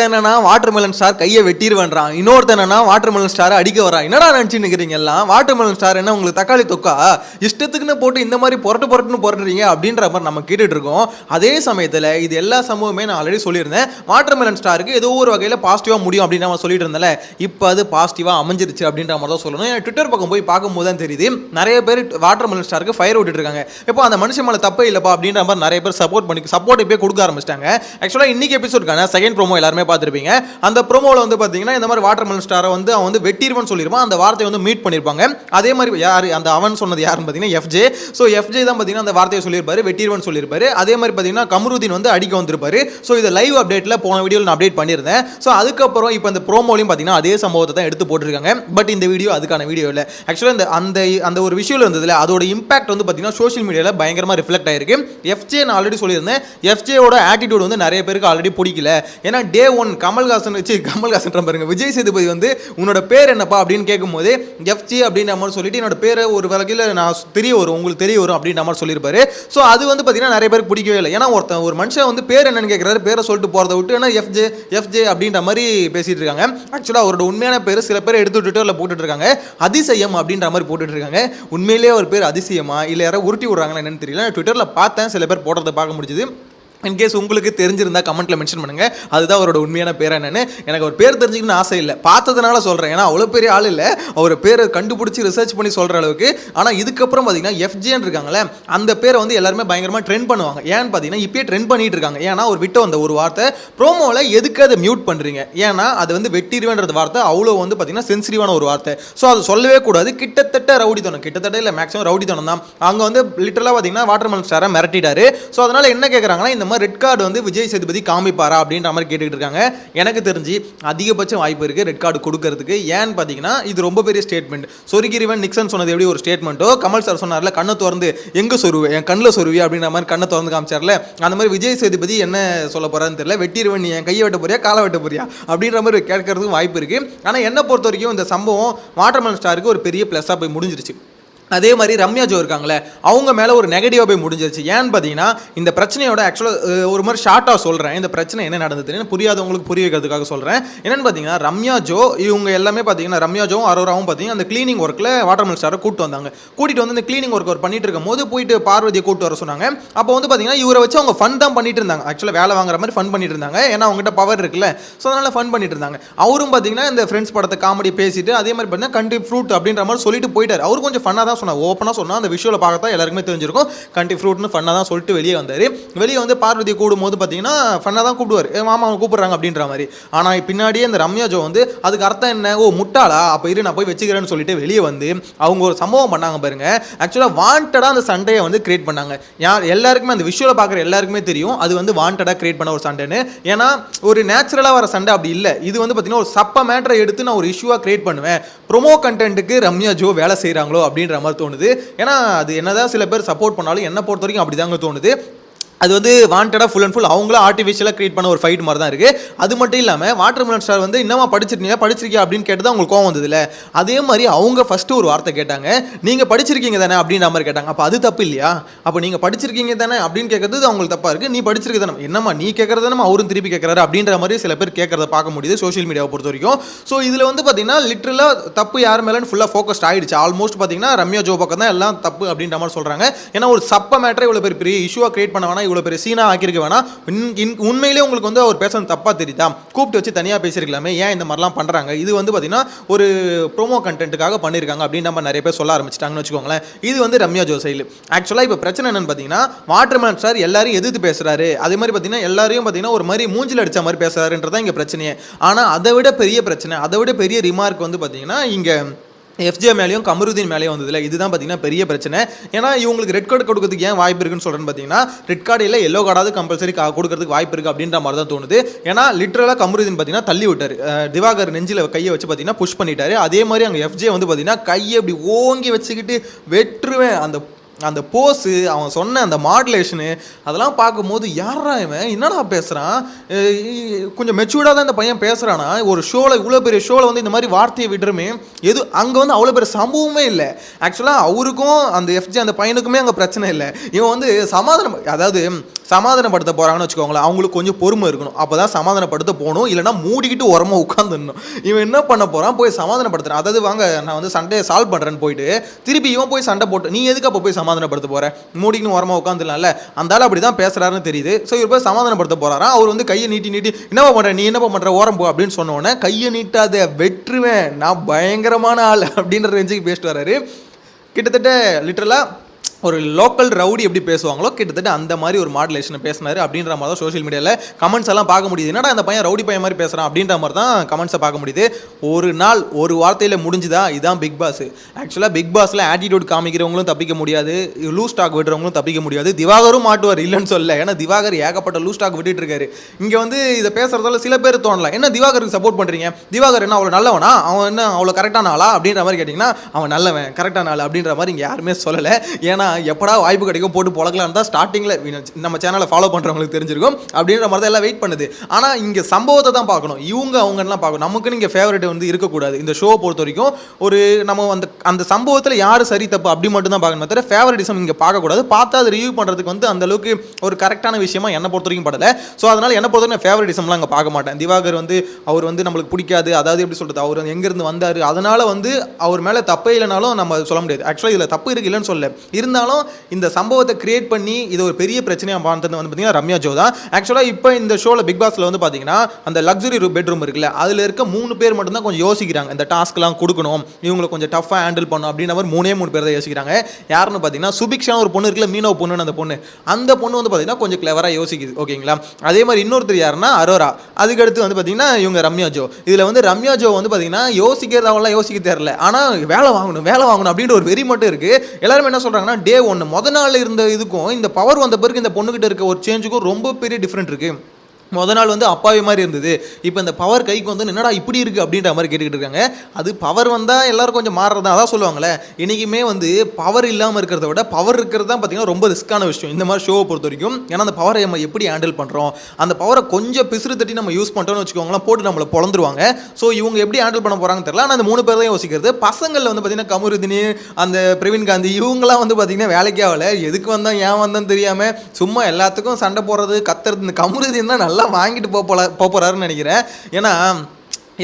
என்னன்னா watermelon star கையை வெட்டிடுவேன்றான், இன்னொருத்த என்னன்னா வாட்டர்மெலன் ஸ்டாரை அடிக்க வரா. என்னடா நினைச்சு நிக்கிறீங்க எல்லாம்? வாட்டர்மெலன் ஸ்டார் என்ன உங்களுக்கு தக்காளி தொக்கா? இஷ்டத்துக்குன்னு போட்டு இந்த மாதிரி புரட்டுன்னு புரட்டுறீங்க அப்படின்ற மாதிரி நம்ம கேட்டுட்டு இருக்கோம். அதே சமயத்தில் இது எல்லா சம்பவமே நான் ஆல்ரெடி சொல்லியிருந்தேன், வாட்டர்மெலன் ஸ்டாருக்கு ஏதோ ஒரு வகையில் பாசிட்டிவாக முடியும் அப்படின்னு நம்ம சொல்லிட்டு இருந்தேன். இப்போ அது பாசிட்டிவாக அமைஞ்சிருச்சு அப்படின்ற மாதிரி தான் சொல்லணும். ட்விட்டர் பக்கம் போய் பார்க்கும்போது தான் தெரியுது, நிறைய பேர் வாட்டர்மெலன் ஸ்டாருக்கு ஃபயர் விட்டுட்டு இருக்காங்க. இப்போ அந்த மனுஷன் மேலே தப்பே இல்லைப்பா அப்படின்ற மாதிரி நிறைய பேர் சப்போர்ட் இப்போ கொடுக்க ஆரம்பிச்சிட்டாங்க. ஆக்சுவலாக இன்னைக்கு எபிசோடுக்கான செகண்ட் ப்ரோமோ எல்லாருமே பார்த்துருப்பீங்க. அந்த ப்ரோமோவில் வந்து பார்த்தீங்கன்னா இந்த மாதிரி வாட்டர்மெலன் ஸ்டாரை வந்து அவன் வந்து வெட்டிடுவான்னு சொல்லியிருப்பான். அந்த வார்த்தையை வந்து மீட் பண்ணியிருப்பாங்க. அதே மாதிரி யார் அந்த அவன் சொன்னது யாருன்னு பார்த்தீங்கன்னா எஃப்ஜே. ஸோ எஃப்ஜே தான் பார்த்தீங்கன்னா அந்த வார்த்தையை சொல்லியிருப்பாரு, வெட்டிடுவான்னு சொல்லியிருப்பாரு. அதே மாதிரி பார்த்தீங்கன்னா கமருதீன் வந்து அடிக்க வந்திருப்பாரு. ஸோ இதை லைவ் அப்டேட்டில் போன வீடியோவில் நான் அப்டேட் பண்ணியிருந்தேன். ஸோ அதுக்கப்புறம் இப்போ இந்த ப்ரோமோலையும் பார்த்தீங்கன்னா அதே சம்பவத்தை தான் எடுத்து போட்டிருக்காங்க. பட் இந்த வீடியோ அதுக்கான வீடியோ இல்லை. ஆக்சுவலாக அந்த ஒரு விஷயம் இருந்ததுல அதோட இம்பாக்ட் வந்து பார்த்தீங்கன்னா சோஷியல் மீடியாவில் பயங்கரமாக ரிஃப்ளெக்ட் ஆயிருக்கு. எஃப்ஜே நான் ஆல்ரெடி சொல்லியிருந்தேன், எஃப்ஜேயோட ஆட்டிடியூட் வந்து நிறைய பேருக்கு ஆல்ரெடி பிடிக்கல. ஏன்னா டே ஒன் கமல்ஹாசன் பாருங்க, விஜய் சேதுபதி வந்து உன்னோட பேர் என்னப்பா அப்படின்னு கேட்கும்போது எஃப்ஜே அப்படின்ற மாதிரி சொல்லிட்டு என்னோட பேரை ஒரு வகையில் நான் தெரிய வரும், உங்களுக்கு தெரிய வரும் அப்படின்ற மாதிரி சொல்லியிருப்பாரு. ஸோ அது வந்து பார்த்தீங்கன்னா நிறைய பேருக்கு பிடிக்கவே இல்லை. ஏன்னா ஒரு மனுஷன் வந்து பேர் என்னன்னு கேட்குறாரு, பேரை சொல்லிட்டு போகிறத விட்டு ஏன்னா எஃப்ஜே அப்படின்ற மாதிரி பேசிட்டு இருக்காங்க. ஆக்சுவலாக அவரோட உண்மையான பேர் சில பேர் எடுத்து ட்விட்டரில் போட்டுட்டு இருக்காங்க, அதிசயம் அப்படின்ற மாதிரி போட்டுட்டு இருக்காங்க. உண்மையிலேயே ஒரு பேர் அதிசயமா இல்லை யாராவது உருட்டி விடுறாங்களா என்னன்னு தெரியல. ட்விட்டரில் பார்த்தேன், சில பேர் போடுறதை பார்க்க முடிஞ்சுது. இன்கேஸ் உங்களுக்கு தெரிஞ்சிருந்தா கமெண்ட்டில் மென்ஷன் பண்ணுங்கள், அதுதான் அவரோட உண்மையான பேர் என்னன்னு. எனக்கு ஒரு பேர் தெரிஞ்சுக்கணும்னு ஆசை இல்லை, பார்த்ததுனால சொல்கிறேன். ஏன்னா அவ்வளோ பெரிய ஆள் இல்லை, அவர் பேரை கண்டுபிடிச்சி ரிசர்ச் பண்ணி சொல்கிற அளவுக்கு. ஆனால் இதுக்கப்புறம் பார்த்தீங்கன்னா எஃப்ஜேன்னு இருக்காங்களே, அந்த பேரை வந்து எல்லாருமே பயங்கரமாக ட்ரெண்ட் பண்ணுவாங்க. ஏன்னு பார்த்தீங்கன்னா இப்போயே ட்ரெண்ட் பண்ணிட்டு இருக்காங்க. ஏன்னா அவர் விட்டு வந்த ஒரு வார்த்தை ப்ரோமோவில் எதுக்கு அதை மியூட் பண்ணுறீங்க? ஏன்னா அது வந்து வெட்டிடுவேன்றது வார்த்தை அவ்வளோ வந்து பார்த்தீங்கன்னா சென்சிட்டிவான ஒரு வார்த்தை. ஸோ அது சொல்லவே கூடாது. கிட்டத்தட்ட ரவுடித்தனம், கிட்டத்தட்ட இல்லை மேக்ஸிமம் ரவுடித்தனம் தான். அவங்க வந்து லிட்டரலாக பார்த்தீங்கன்னா வாட்டர்மெலன் ஸ்டாரை மிரட்டிட்டாரு. ஸோ அதனால் என்ன கேட்குறாங்கன்னா, இந்த மாதிரி ரெட் கார்டு வந்து விஜய் சேதுபதி காமிப்பாரா அப்படின்ற மாதிரி கேட்டுக்கிட்டு இருக்காங்க. எனக்கு தெரிஞ்சு அதிகபட்சம் வாய்ப்பு இருக்குது ரெட் கார்டு கொடுக்கறதுக்கு. ஏன்னு பார்த்தீங்கன்னா இது ரொம்ப பெரிய ஸ்டேட்மெண்ட். சொருகிரிவன் நிக்சன் சொன்னது எப்படி ஒரு ஸ்டேட்மெண்ட்டோ, கமல் சார் சொன்னார்ல கண்ணை திறந்து எங்கே சொருவே என் கண்ணில் சொருவி அப்படின்ற மாதிரி கண்ணை திறந்து காமிச்சார்ல, அந்த மாதிரி விஜய் சேதுபதி என்ன சொல்ல போறான்னு தெரியல. வெட்டிடுவன் நீ என் கையை வெட்ட போறியா காலை வெட்ட போறியா அப்படின்ற மாதிரி கேட்கறதுக்கு வாய்ப்பு இருக்குது. ஆனால் என்னை பொறுத்த வரைக்கும் இந்த சம்பவம் வாட்டர்மெலன் ஸ்டாருக்கு ஒரு பெரிய ப்ளஸ்ஸாக போய் முடிஞ்சிருச்சு. அதே மாதிரி ரம்யா ஜோ இருக்காங்களே, அவங்க மேலே ஒரு நெகட்டிவாக போய் முடிஞ்சிருச்சு. ஏன்னு பார்த்தீங்கன்னா இந்த பிரச்சனையோட ஆக்சுவலாக ஒரு மாதிரி ஷார்ட்டாக சொல்கிறேன், இந்த பிரச்சனை என்ன நடந்ததுன்னு புரியாதவங்களுக்கு புரிய வைக்கிறதுக்காக சொல்கிறேன். என்னென்னு பார்த்தீங்கன்னா ரம்யா ஜோ இவங்க எல்லாமே பார்த்தீங்கன்னா ரம்யா ஜோவும் அரோராவும் பார்த்தீங்கன்னா அந்த க்ளீனிங் ஒர்க்கில் வாட்டர்மெலன் ஸ்டாரை கூப்பிட்டு வந்தாங்க. கூட்டிகிட்டு வந்து இந்த க்ளீனிங் ஒர்க் அவர் பண்ணிட்டு இருக்கும் போது போயிட்டு பார்வதியை கூப்பிட்டு வர சொன்னாங்க. அப்போ வந்து பார்த்தீங்கன்னா இவரை வச்சு அவங்க ஃபன் தான் பண்ணிட்டு இருந்தாங்க. ஆக்சுவலாக வேலை வாங்குற மாதிரி ஃபன் பண்ணிட்டு இருந்தாங்க. ஏன்னா அவங்ககிட்ட பவர் இருக்குல்ல, ஸோ அதனால் ஃபன் பண்ணிட்டு இருந்தாங்க. அவரும் பார்த்தீங்கன்னா இந்த ஃப்ரெண்ட்ஸ் படத்தை காமெடி பேசிட்டு அதே மாதிரி பார்த்தீங்கன்னா கண்ட்ரி ஃப்ரூட் அப்படின்ற மாதிரி சொல்லிட்டு போயிட்டார். அவர் கொஞ்சம் ஃபன்னாக தான் சொன்னார், ஓப்பனாக சொன்னால் அந்த விஷுவலை பார்க்கத்தான் எல்லாருக்குமே தெரிஞ்சிருக்கும். கண்டி ஃப்ரூட்னு ஃபன்னாக தான் சொல்லிட்டு வெளியே வந்தார். வெளியே வந்து பார்வதியை கூடும்போது பார்த்தீங்கன்னா ஃபன்னாக தான் கூப்பிடுவார், மாமா அவங்க கூப்பிட்றாங்க அப்படின்ற மாதிரி. ஆனால் பின்னாடியே இந்த ரம்யா ஜோ வந்து அதுக்கு அர்த்தம் என்ன, ஓ முட்டாளா அப்போ இரு நான் போய் வச்சுக்கிறேன்னு சொல்லிட்டு வெளியே வந்து அவங்க ஒரு சம்பவம் பண்ணாங்க பாருங்க. ஆக்சுவலாக வாண்டடாக அந்த சண்டையை வந்து கிரியேட் பண்ணாங்க. எல்லாருக்குமே அந்த விஷுவலை பார்க்குற எல்லாருக்குமே தெரியும் அது வந்து வாண்டடாக கிரியேட் பண்ண ஒரு சண்டைன்னு. ஏன்னா ஒரு நேச்சுரலாக வர சண்டை அப்படி இல்லை. இது வந்து பார்த்தீங்கன்னா ஒரு சப்ப மேட்டரை எடுத்து நான் ஒரு இஷ்யூவாக கிரியேட் பண்ணுவேன். ப்ரொமோ கண்டென்ட்டுக்கு ரம்யா ஜோ வேலை செய்கிறாங்களோ அப்படின்ற மாதிரி தோணுது. ஏன்னா அது என்னதான் சில பேர் சப்போர்ட் பண்ணாலும் என்னை பொறுத்த வரைக்கும் அப்படி தாங்க தோணுது. அது வந்து வாண்டடாக ஃபுல் அண்ட் ஃபுல் அவங்களும் ஆர்டிஃபிஷியலாக கிரியேட் பண்ண ஒரு ஃபைட் மாதிரி தான் இருக்குது. அது மட்டும் இல்லாமல் வாட்டர்மெலன் ஸ்டார் வந்து இன்னமா படிச்சிருக்கியா அப்படின்னு கேட்டு தான் உங்களுக்கு கோவம் வந்ததில்ல. அதே மாதிரி அவங்க ஃபஸ்ட்டு ஒரு வார்த்தை கேட்டாங்க, நீங்கள் படிச்சிருக்கீங்க தானே அப்படின்ற மாதிரி கேட்டாங்க. அப்போ அது தப்பு இல்லையா? அப்போ நீங்கள் படிச்சிருக்கீங்க தானே அப்படின்னு கேட்கறது அவங்களுக்கு தப்பாக இருக்குது. நீ படிச்சிருக்க தானே, என்னம்மா நீ கேட்கறது நம்ம அவரும் திருப்பி கேட்குறாரு அப்படின்ற மாதிரி சில பேர் கேட்கறத பார்க்க முடியுது சோஷியல் மீடியாவை பொறுத்த வரைக்கும். ஸோ இதில் வந்து பார்த்தீங்கன்னா லிட்டரலாக தப்பு யார் மேலேன்னு ஃபுல்லாக ஃபோக்கஸ்ட் ஆகிடுச்சு. ஆல்மோஸ்ட் பார்த்தீங்கன்னா ரம்யா ஜோ பக்கம் தான் எல்லாம் தப்பு அப்படின்ற மாதிரி சொல்கிறாங்க. ஏன்னா ஒரு சப்ப மேட்டரை இவ்வளோ பெரிய இஷ்யூவாக கிரியேட் பண்ண வேணா, இவ்வளோ பெரிய சீனா ஆக்கியிருக்க வேணா. உண்மையிலேயே உங்களுக்கு வந்து அவர் பேசுறது தப்பா தெரியுதா? கூப்பிட்டு வச்சு தனியாக பேசியிருக்கலாமே, ஏன் இந்த மாதிரிலாம் பண்ணுறாங்க? இது வந்து பார்த்தீங்கன்னா ஒரு ப்ரோமோ கண்டென்ட்டுக்காக பண்ணியிருக்காங்க அப்படின்னு நம்ம நிறைய பேர் சொல்ல ஆரம்பிச்சிட்டாங்கன்னு வச்சுக்கோங்களேன். இது வந்து ரம்யா ஜோ சைடு. ஆக்சுவலாக இப்போ பிரச்சனை என்னன்னு பார்த்தீங்கன்னா வாட்டர்மெலன் ஸ்டார் எல்லாரையும் எதிர்த்து பேசுறாரு. அதே மாதிரி பார்த்தீங்கன்னா எல்லாரையும் பார்த்தீங்கன்னா ஒரு மாதிரி மூஞ்சில் அடிச்ச மாதிரி பேசுறாருன்றதான் இங்கே பிரச்சனையே. ஆனால் அதை விட பெரிய பிரச்சனை, அதை விட பெரிய ரிமார்க் வந்து பார்த்தீங்கன்னா இங்கே எஃப்ஜே மேலேயும் கமருதீன் மேலேயும் வந்ததில்ல. இதுதான் பார்த்தீங்கன்னா பெரிய பிரச்சனை. ஏன்னா இவங்களுக்கு ரெட் கார்டு கொடுக்கறதுக்கு ஏன் வாய்ப்பு இருக்குன்னு சொல்கிறேன்னு பார்த்தீங்கன்னா ரெட் கார்டு இல்லை எல்லோ கார்டாவது கம்பல்சரி கொடுக்கறதுக்கு வாய்ப்பு இருக்குது அப்படின்ற மாதிரி தான் தோணுது. ஏன்னா லிட்டரலாக கமருதீன் பார்த்தீங்கன்னா தள்ளி விட்டார், திவாகர் நெஞ்சில் கையை வச்சு பார்த்தீங்கன்னா புஷ் பண்ணிட்டாரு. அதே மாதிரி அங்கே எஃப்ஜே வந்து பார்த்தீங்கன்னா கையை அப்படி ஓங்கி வச்சுக்கிட்டு வெற்றுவேன் அந்த போஸு, அவன் சொன்ன அந்த மாடுலேஷனு அதெல்லாம் பார்க்கும்போது யாரா இவன் என்னடா பேசுகிறான், கொஞ்சம் மெச்சூர்டாக தான் இந்த பையன் பேசுகிறானா? ஒரு ஷோவில் இவ்வளோ பெரிய ஷோவில் வந்து இந்த மாதிரி வார்த்தையை விடுறமே, அங்கே வந்து அவ்வளோ பெரிய சம்பவமே இல்லை. ஆக்சுவலாக அவருக்கும் அந்த எஃப்ஜே அந்த பையனுக்குமே அங்கே பிரச்சனை இல்லை. இவன் வந்து சமாதானம், அதாவது சமாதானப்படுத்த போகிறாங்கன்னு வச்சுக்கோங்களேன், அவங்களுக்கு கொஞ்சம் பொறுமை இருக்கணும். அப்போ தான் சமாதானப்படுத்த போகணும், இல்லைனா மூடிக்கிட்டு உரமாக உட்காந்துடணும். இவன் என்ன பண்ண போகிறான், போய் சமாதானப்படுத்துறான். அதாவது வாங்க நான் வந்து சண்டையை சால்வ் பண்ணுறேன்னு போயிட்டு திருப்பி இவன் போய் சண்டை போட்டு நீ எதுக்கு அப்போ போய் சமாதானப்படுத்த போகிற, மூடிக்கின்னு உரமாக உட்காந்துடலாம்ல. அந்த ஆள் அப்படி தான் பேசுகிறாருன்னு தெரியுது. ஸோ இவர் போய் சமாதானப்படுத்த போகிறாராம். அவர் வந்து கையை நீட்டி என்னப்பா பண்ணுற, நீ என்னப்பா பண்ணுற, ஓரம் போ அப்படின்னு சொன்னோன்னே கையை நீட்டாத வெற்றுவேன், நான் பயங்கரமான ஆள் அப்படின்ற ரேஞ்சுக்கு பேசிட்டு வர்றாரு. கிட்டத்தட்ட லிட்டரலாக ஒரு லோக்கல் ரவுடி எப்படி பேசுவாங்களோ கிட்டத்தட்ட அந்த மாதிரி ஒரு மாடுலேஷனை பேசினாரு அப்படின்ற மாதிரி தான் சோஷியல் மீடியாவில் கமெண்ட்ஸ் எல்லாம் பார்க்க முடியுது. என்னடா அந்த பையன் ரவுடி பையன் மாதிரி பேசுகிறான் அப்படின்ற மாதிரி தான் கமெண்ட்ஸை பார்க்க முடியுது. ஒரு நாள் ஒரு வார்த்தையில் முடிஞ்சுதா, இதுதான் பிக் பாஸ். ஆக்சுவலாக பிக் பாஸில் ஆட்டிடியூட் காமிக்கிறவங்களும் தப்பிக்க முடியாது, லூஸ் ஸ்டாக் விடுறவங்களும் தப்பிக்க முடியாது. திவாகரும் மாட்டுவார், இல்லைன்னு சொல்ல. ஏன்னா திவாகர் ஏகப்பட்ட லூஸ் ஸ்டாக் விட்டுட்டு இருக்காரு. இங்கே வந்து இதை பேசுறதால சில பேர் தோணலாம், என்ன திவாகருக்கு சப்போர்ட் பண்ணுறீங்க, திவாகர் என்ன அவ்வளோ நல்லவனா, அவன் என்ன அவ்வளோ கரெக்டான ஆளா அப்படின்ற மாதிரி கேட்டிங்கன்னா, அவன் நல்லவன் கரெக்டான ஆள் அப்படின்ற மாதிரி இங்கே யாருமே சொல்லலை. ஏன்னா எப்படா வாய்ப்பு கிடைக்கும் போட்டு பொழக்கலாம் தான் ஸ்டார்டிங்கில் நம்ம சேனலை ஃபாலோ பண்ணுறவங்களுக்கு தெரிஞ்சிருக்கும். அப்படின்ற மாதிரி தான் எல்லாம் வெயிட் பண்ணுது. ஆனால் இங்கே சம்பவத்தை தான் பார்க்கணும், அவங்கெல்லாம் பார்க்கணும். நமக்குன்னு இங்கே ஃபேவரட் வந்து இருக்கக்கூடாது. இந்த ஷோவை பொறுத்த வரைக்கும் ஒரு நம்ம அந்த சம்பவத்தில் யார் சரி தப்பு அப்படி மட்டும் தான் பார்க்கணும், தவிர ஃபேவரட்டிசம் இங்கே பார்க்கக்கூடாது. பார்த்தா அதை ரிவ்யூ பண்ணுறதுக்கு வந்து அந்த அளவுக்கு ஒரு கரெக்டான விஷயமா என்னை பொறுத்த வரைக்கும் படலை. ஸோ அதனால் என்னை பொறுத்த வரைக்கும் ஃபேவரட்டிசம்லாம் அங்கே பார்க்க மாட்டேன். திவாகர் வந்து அவர் வந்து நம்மளுக்கு பிடிக்காது, அதாவது எப்படி சொல்கிறது, அவர் எங்கேருந்து வந்தார், அதனால் வந்து அவர் மேலே தப்பே இல்லைனாலும் நம்ம சொல்ல முடியாது. ஆக்சுவலாக இதில் தப்பு இருக்குது இல்லைன்னு சொல்ல, இருந்தாலும் இந்த சம்பவத்தை கிரியேட் பண்ணி இது ஒரு பெரிய பிரச்சனையாக பார்த்தது வந்து பார்த்தீங்கன்னா ரம்யா ஜோ தான். ஆக்சுவலாக இப்போ இந்த ஷோவில் பிக் பாஸில் வந்து பார்த்தீங்கன்னா அந்த லக்ஸுரி பெட்ரூம் இருக்குல்ல, அதில் இருக்க 3 பேர் மட்டும்தான் கொஞ்சம் யோசிக்கிறாங்க. இந்த டாஸ்க்லாம் கொடுக்கணும், இவங்களை கொஞ்சம் டஃபாக ஹேண்டில் பண்ணணும் அப்படின்ற மாதிரி 3 பேர் தான் யோசிக்கிறாங்க. யாருன்னு பார்த்தீங்கன்னா சுபிக்ஷா ஒரு பொண்ணு இருக்குல்ல, மீனவ பொண்ணுன்னு, அந்த பொண்ணு வந்து பார்த்தீங்கன்னா கொஞ்சம் கிளவராக யோசிக்குது. ஓகேங்களா. அதே மாதிரி இன்னொருத்தர் யாருன்னா அரோரா. அதுக்கடுத்து வந்து பார்த்தீங்கன்னா இவங்க ரம்யா ஜோ. இதில் வந்து ரம்யா ஜோ வந்து பார்த்தீங்கன்னா யோசிக்கிறது அவங்களாம் யோசிக்க தெரியல, ஆனால் வேலை வாங்கணும் அப்படின்ற ஒரு வெறி மட்டும் இருக்குது. எல்லாருமே என்ன சொல்கிறாங்கன்னா, டே 1 முத நாள் இருந்த இதுக்கும் இந்த பவர் வந்த பிறகு இந்த பொண்ணுகிட்ட இருக்க ஒரு சேஞ்சுக்கும் ரொம்ப பெரிய டிஃப்ரெண்ட் இருக்குது. முத நாள் வந்து அப்பாவி மாதிரி இருந்தது, இப்போ இந்த பவர் கைக்கு வந்து என்னடா இப்படி இருக்குது அப்படின்ற மாதிரி கேட்டுக்கிட்டு இருக்காங்க. அது பவர் வந்தால் எல்லோரும் கொஞ்சம் மாறுறதா, அதான் சொல்லுவாங்களே, இன்றைக்குமே வந்து பவர் இல்லாமல் இருக்கிறத விட பவர் இருக்கிறது தான் பார்த்திங்கன்னா ரொம்ப ரிஸ்க்கான விஷயம் இந்த மாதிரி ஷோவை பொறுத்த வரைக்கும். ஏன்னா அந்த பவரை நம்ம எப்படி ஹேண்டில் பண்ணுறோம், அந்த பவரை கொஞ்சம் பிசுறு தட்டி நம்ம யூஸ் பண்ணுறோம்னு வச்சுக்கோங்களேன், போட்டு நம்மளை பொழந்துருவாங்க. ஸோ இவங்க எப்படி ஹேண்டில் பண்ண போகிறாங்கன்னு தெரியல. ஆனால் அந்த 3 பேர் தான் யோசிக்கிறது. பசங்களில் வந்து பார்த்திங்கன்னா கமருதினி, அந்த பிரவீன் காந்தி, இவங்களாம் வந்து பார்த்திங்கன்னா வேலைக்கே ஆகலை. எதுக்கு வந்தால் ஏன் வந்தான்னு தெரியாமல் சும்மா எல்லாத்துக்கும் சண்டை போடுறது கத்துறது. இந்த கமருதின் தான் நல்லா வாங்கிட்டு போறாருன்னு நினைக்கிறேன். ஏன்னா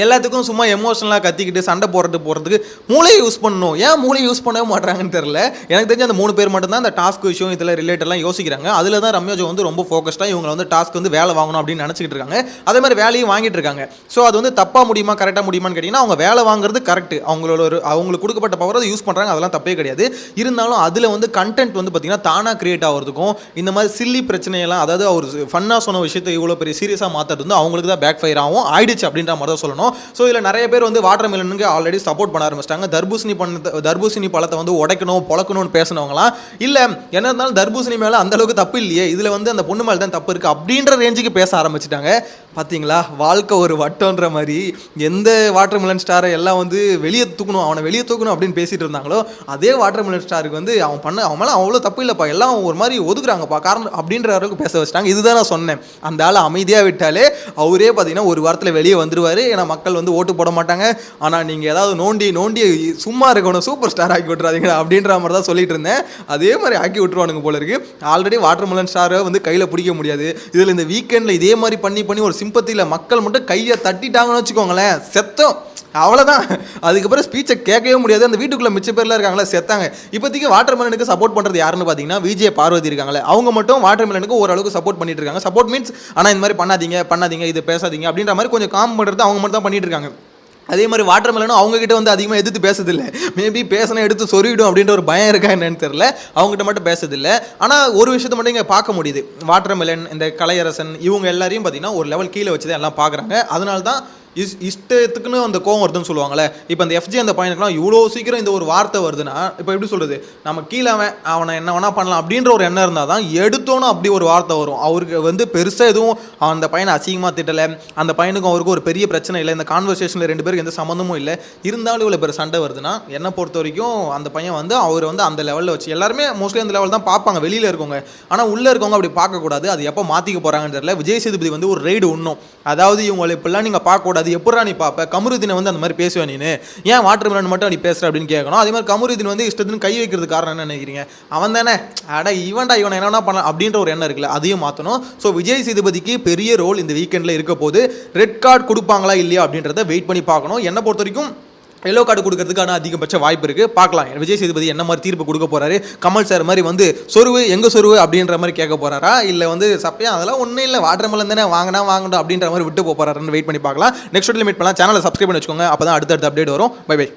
எல்லாத்துக்கும் சும்மா எமோஷனலாக கத்திக்கிட்டு சண்டை போகிறதுக்கு மூளையை யூஸ் பண்ணணும். ஏன் மூளையை யூஸ் பண்ணவே மாட்டாங்கன்னு தெரில. எனக்கு தெரிஞ்சு அந்த 3 பேர் மட்டும்தான் அந்த டாஸ்க் விஷயம் இதில் ரிலேட்டட்லாம் யோசிக்கிறாங்க. அதில் தான் ரம்யா ஜோ வந்து ரொம்ப ஃபோக்கஸ்டாக இவங்க வந்து டாஸ்க் வந்து வேலை வாங்கணும் அப்படின்னு நினச்சிக்கிட்டு இருக்காங்க. அதே மாதிரி வேலையும் வாங்கிட்டு இருக்காங்க. ஸோ அது வந்து தப்பாக முடியுமா கரெக்டாக முடியுமான்னு கேட்டிங்கன்னா, அவங்க வேலை வாங்குறது கரெக்ட், அவங்களுக்கு கொடுக்கப்பட்ட பவர் அதை யூஸ் பண்ணுறாங்க, அதெல்லாம் தப்பே கிடையாது. இருந்தாலும் அதில் வந்து கண்டென்ட் வந்து பார்த்திங்கன்னா தானாக கிரியேட் ஆகிறதுக்கும் இந்த மாதிரி சில்லி பிரச்சனையெல்லாம், அதாவது அவர் ஃபன்னாக சொன்ன விஷயத்தை இவ்வளோ பெரிய சீரியஸாக மாற்றுறது வந்து அவங்களுக்கு தான் பேக் ஃபயர் ஆகும், ஆயிடுச்சு அப்படின்ற மாதிரி தான் சொல்லணும். ஸோ இதில் நிறைய பேர் வந்து வாட்டர் மெலனுக்கு ஆல்ரெடி சப்போர்ட் பண்ண ஆரம்பிச்சிட்டாங்க. தர்பூசணி பழத்தை வந்து உடைக்கணும் பொழக்கணும்னு பேசினவங்களாம் இல்லை, என்ன இருந்தாலும் தர்பூசணி மேலே அந்த அளவுக்கு தப்பு இல்லையே, இதில் வந்து அந்த பொண்ணு மேலே தான் தப்பு இருக்குது அப்படின்ற ரேஞ்சுக்கு பேச ஆரம்பிச்சிட்டாங்க. பார்த்தீங்களா, வாழ்க்கை ஒரு வட்டம்ன்ற மாதிரி எந்த வாட்டர் மெலன் ஸ்டாரை எல்லாம் வந்து அவனை வெளியே தூக்கணும் அப்படின்னு பேசிட்டு இருந்தாங்களோ, அதே வாட்டர் மெலன் ஸ்டாருக்கு வந்து அவன் மேலே அவ்வளோ தப்பு இல்லைப்பா, எல்லாம் ஒரு மாதிரி ஒதுக்குறாங்கப்பா காரணம் அப்படின்ற அளவுக்கு பேச வச்சிட்டாங்க. இதுதான் நான் சொன்னேன், அந்த ஆள் அமைதியாக விட்டாலே அவரே பார்த்தீங்கன்னா ஒரு வாரத்தில் வெளியே வந்துடுவார். ஏன்னா மக்கள் வந்து ஓட்டு போட மாட்டாங்க. ஆனால் நீங்கள் ஏதாவது நோண்டி சும்மா இருக்கணும், சூப்பர் ஸ்டார் ஆக்கி விட்டுறாதீங்க அப்படின்ற மாதிரி தான் சொல்லிட்டு இருந்தேன். அதே மாதிரி ஆக்கி விட்டுருவானுங்க போல இருக்கு. ஆல்ரெடி வாட்டர் மெலன் ஸ்டாரை வந்து கையில் பிடிக்க முடியாது. இதில் இந்த வீக்கெண்டில் இதே மாதிரி பண்ணி ஒரு சிம்பத்தியில் மக்கள் மட்டும் கையை தட்டிட்டாங்கன்னு வச்சுக்கோங்களேன், செத்தம் அவ்வளோதான். அதுக்கப்புறம் ஸ்பீச்சை கேட்கவே முடியாது. அந்த வீட்டுக்குள்ளே மிச்ச பேர்லாம் இருக்காங்களே செத்தாங்க. இப்போதைக்கு வாட்டர் மெலனுக்கு சப்போர்ட் பண்ணுறது யாருன்னு பார்த்தீங்கன்னா விஜய் பார்வதி இருக்காங்களே, அவங்க மட்டும் வாட்டர் மெலனுக்கு ஓரளவுக்கு சப்போர்ட் பண்ணிட்டு இருக்காங்க. சப்போர்ட் மீன்ஸ் ஆனால் இந்த மாதிரி பண்ணாதீங்க இது பேசாதீங்க அப்படின்ற மாதிரி கொஞ்சம் காம் பண்ணுறது அவங்க மட்டும் தான் பண்ணிட்டு இருக்காங்க. அதே மாதிரி வாட்டர் மெலனும் அவங்ககிட்ட வந்து அதிகமாக எதிர்த்து பேசுறதில்லை. மேபி பேசினா எடுத்து சொருவிடும் அப்படின்ற ஒரு பயம் இருக்கா என்னன்னு தெரியல, அவங்ககிட்ட மட்டும் பேசுறதில்லை. ஆனால் ஒரு விஷயத்தை மட்டும் இங்கே பார்க்க முடியுது, வாட்டர் மெலன், இந்த கலையரசன், இவங்க எல்லாரையும் பார்த்தீங்கன்னா ஒரு லெவல் கீழே வச்சு தான் எல்லாம் பார்க்குறாங்க. அதனால தான் இஷ்டத்துக்குன்னு அந்த கோவம் வருதுன்னு சொல்லுவாங்களே. இப்போ அந்த எஃப்ஜி அந்த பையனுக்குலாம் இவ்வளோ சீக்கிரம் இந்த ஒரு வார்த்தை வருதுன்னா, இப்போ எப்படி சொல்கிறது, நம்ம கீழே அவனை என்ன வேணா பண்ணலாம் அப்படின்ற ஒரு எண்ணம் இருந்தால் தான் எடுத்தோன்னு அப்படி ஒரு வார்த்தை வரும். அவருக்கு வந்து பெருசாக எதுவும் அந்த பையனை அசிங்கமாக திட்டலை, அந்த பையனுக்கும் அவருக்கும் ஒரு பெரிய பிரச்சனை இல்லை, இந்த கான்வர்சேஷனில் 2 பேருக்கு எந்த சம்மந்தமும் இல்லை. இருந்தாலும் இவ்வளோ பேர் சண்டை வருதுன்னா என்னை பொறுத்த வரைக்கும் அந்த பையன் வந்து அவர் வந்து அந்த லெவலில் வச்சு எல்லாருமே மோஸ்ட்லி அந்த லெவல் தான் பார்ப்பாங்க வெளியில் இருக்கவங்க. ஆனால் உள்ளே இருக்கவங்க அப்படி பார்க்கக்கூடாது. அது எப்போ மாற்றிக்க போகிறாங்கன்னு தெரியல. விஜய் சேதுபதி வந்து ஒரு ரைடு ஒன்றும், அதாவது இவங்களை இப்படிலாம் நீங்கள் பார்க்கக்கூடாது, அது எப்படா நீ பார்ப்ப? கமருதீனை வந்து அந்த மாதிரி பேசுவேன் நீ, ஏன் வாட்டர் மெலன் மட்டும் நீ பேசுற அப்படின்னு கேட்கணும். அதே மாதிரி கமருதீன் வந்து இஷ்டத்துன்னு கை வைக்கிறது காரணம் என்ன நினைக்கிறீங்க? அவன் தானே அட இவன்டா இவனை என்ன பண்ணலாம் அப்படின்ற ஒரு எண்ணம் இருக்குல்ல, அதையும் மாற்றணும். ஸோ விஜய் சேதுபதிக்கு பெரிய ரோல் இந்த வீக்கெண்டில் இருக்க போது. ரெட் கார்டு கொடுப்பாங்களா இல்லையா அப்படின்றத வெயிட் பண்ணி பார்க்கணும். என்னை பொறுத்த வரைக்கும் எல்லோ கார்டு கொடுக்கறதுக்கான அதிகபட்ச வாய்ப்பு இருக்குது. பார்க்கலாம் விஜய் சேதுபதி என்ன மாதிரி தீர்ப்பு கொடுக்க போகிறாரு. கமல் சார் மாதிரி வந்து சொருவு எங்கே சொருவு அப்படின்ற மாதிரி கேட்க போகிறாரா, இல்லை வந்து சப்பையா அதெல்லாம் ஒன்றும் இல்லை வாட்டர் மெலன் தானே வாங்கணும் அப்படின்ற மாதிரி விட்டு போகிறாருன்னு வெயிட் பண்ணி பார்க்கலாம். நெக்ஸ்ட் வீடியோவில் மீட் பண்ணலாம். சேனலை சப்ஸ்கிரைப் பண்ணி வச்சுக்கோங்க, அப்போ தான் அடுத்தடுத்த அப்டேட் வரும். Bye by.